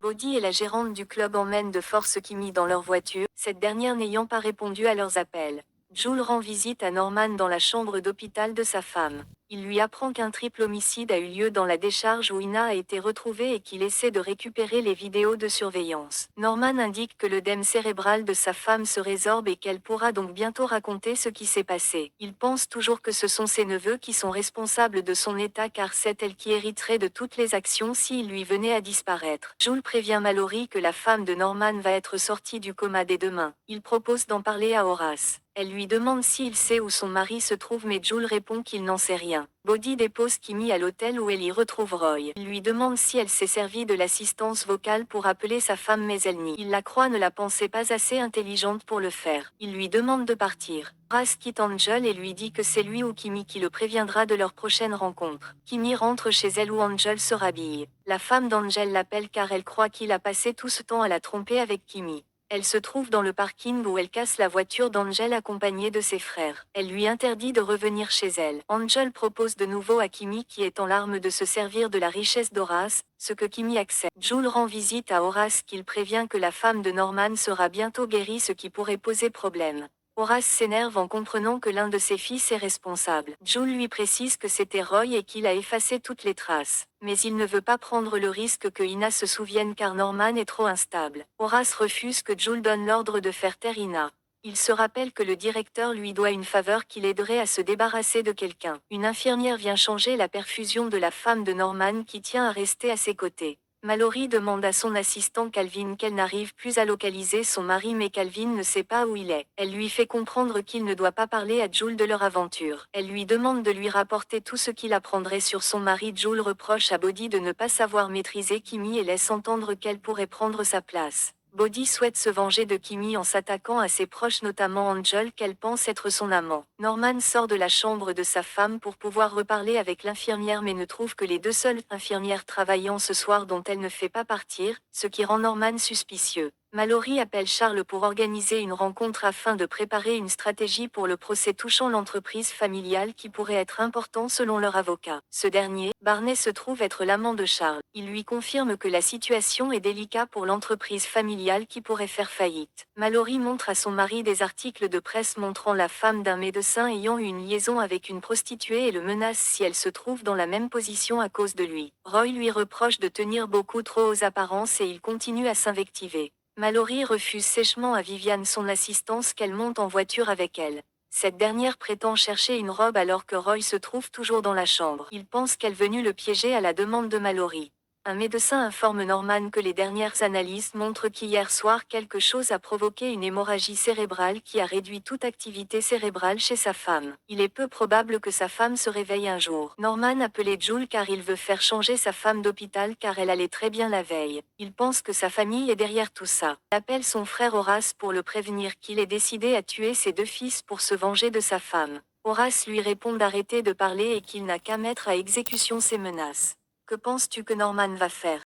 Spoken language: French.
Bodhi et la gérante du club emmènent de force Kimi dans leur voiture, cette dernière n'ayant pas répondu à leurs appels. Jules rend visite à Norman dans la chambre d'hôpital de sa femme. Il lui apprend qu'un triple homicide a eu lieu dans la décharge où Ina a été retrouvée et qu'il essaie de récupérer les vidéos de surveillance. Norman indique que l'œdème cérébral de sa femme se résorbe et qu'elle pourra donc bientôt raconter ce qui s'est passé. Il pense toujours que ce sont ses neveux qui sont responsables de son état car c'est elle qui hériterait de toutes les actions s'il lui venait à disparaître. Jules prévient Mallory que la femme de Norman va être sortie du coma dès demain. Il propose d'en parler à Horace. Elle lui demande s'il sait où son mari se trouve mais Jules répond qu'il n'en sait rien. Bodhi dépose Kimi à l'hôtel où elle y retrouve Roy. Il lui demande si elle s'est servie de l'assistance vocale pour appeler sa femme mais elle nie. Il la croit ne la pensait pas assez intelligente pour le faire. Il lui demande de partir. Horace quitte Angel et lui dit que c'est lui ou Kimi qui le préviendra de leur prochaine rencontre. Kimi rentre chez elle où Angel se rhabille. La femme d'Angel l'appelle car elle croit qu'il a passé tout ce temps à la tromper avec Kimi. Elle se trouve dans le parking où elle casse la voiture d'Angel accompagnée de ses frères. Elle lui interdit de revenir chez elle. Angel propose de nouveau à Kimi qui est en larmes de se servir de la richesse d'Horace, ce que Kimi accepte. Jules rend visite à Horace qu'il prévient que la femme de Norman sera bientôt guérie ce qui pourrait poser problème. Horace s'énerve en comprenant que l'un de ses fils est responsable. Jules lui précise que c'était Roy et qu'il a effacé toutes les traces. Mais il ne veut pas prendre le risque que Ina se souvienne car Norman est trop instable. Horace refuse que Jules donne l'ordre de faire taire Ina. Il se rappelle que le directeur lui doit une faveur qui l'aiderait à se débarrasser de quelqu'un. Une infirmière vient changer la perfusion de la femme de Norman qui tient à rester à ses côtés. Mallory demande à son assistant Calvin qu'elle n'arrive plus à localiser son mari mais Calvin ne sait pas où il est. Elle lui fait comprendre qu'il ne doit pas parler à Jules de leur aventure. Elle lui demande de lui rapporter tout ce qu'il apprendrait sur son mari. Jules reproche à Bodhi de ne pas savoir maîtriser Kimi et laisse entendre qu'elle pourrait prendre sa place. Bodhi souhaite se venger de Kimi en s'attaquant à ses proches notamment Angel qu'elle pense être son amant. Norman sort de la chambre de sa femme pour pouvoir reparler avec l'infirmière mais ne trouve que les deux seules infirmières travaillant ce soir dont elle ne fait pas partir, ce qui rend Norman suspicieux. Mallory appelle Charles pour organiser une rencontre afin de préparer une stratégie pour le procès touchant l'entreprise familiale qui pourrait être important selon leur avocat. Ce dernier, Barney se trouve être l'amant de Charles. Il lui confirme que la situation est délicate pour l'entreprise familiale qui pourrait faire faillite. Mallory montre à son mari des articles de presse montrant la femme d'un médecin ayant eu une liaison avec une prostituée et le menace si elle se trouve dans la même position à cause de lui. Roy lui reproche de tenir beaucoup trop aux apparences et il continue à s'invectiver. Mallory refuse sèchement à Viviane son assistance qu'elle monte en voiture avec elle. Cette dernière prétend chercher une robe alors que Roy se trouve toujours dans la chambre. Il pense qu'elle venue le piéger à la demande de Mallory. Un médecin informe Norman que les dernières analyses montrent qu'hier soir quelque chose a provoqué une hémorragie cérébrale qui a réduit toute activité cérébrale chez sa femme. Il est peu probable que sa femme se réveille un jour. Norman appelait Jules car il veut faire changer sa femme d'hôpital car elle allait très bien la veille. Il pense que sa famille est derrière tout ça. Il appelle son frère Horace pour le prévenir qu'il est décidé à tuer ses deux fils pour se venger de sa femme. Horace lui répond d'arrêter de parler et qu'il n'a qu'à mettre à exécution ses menaces. Que penses-tu que Norman va faire?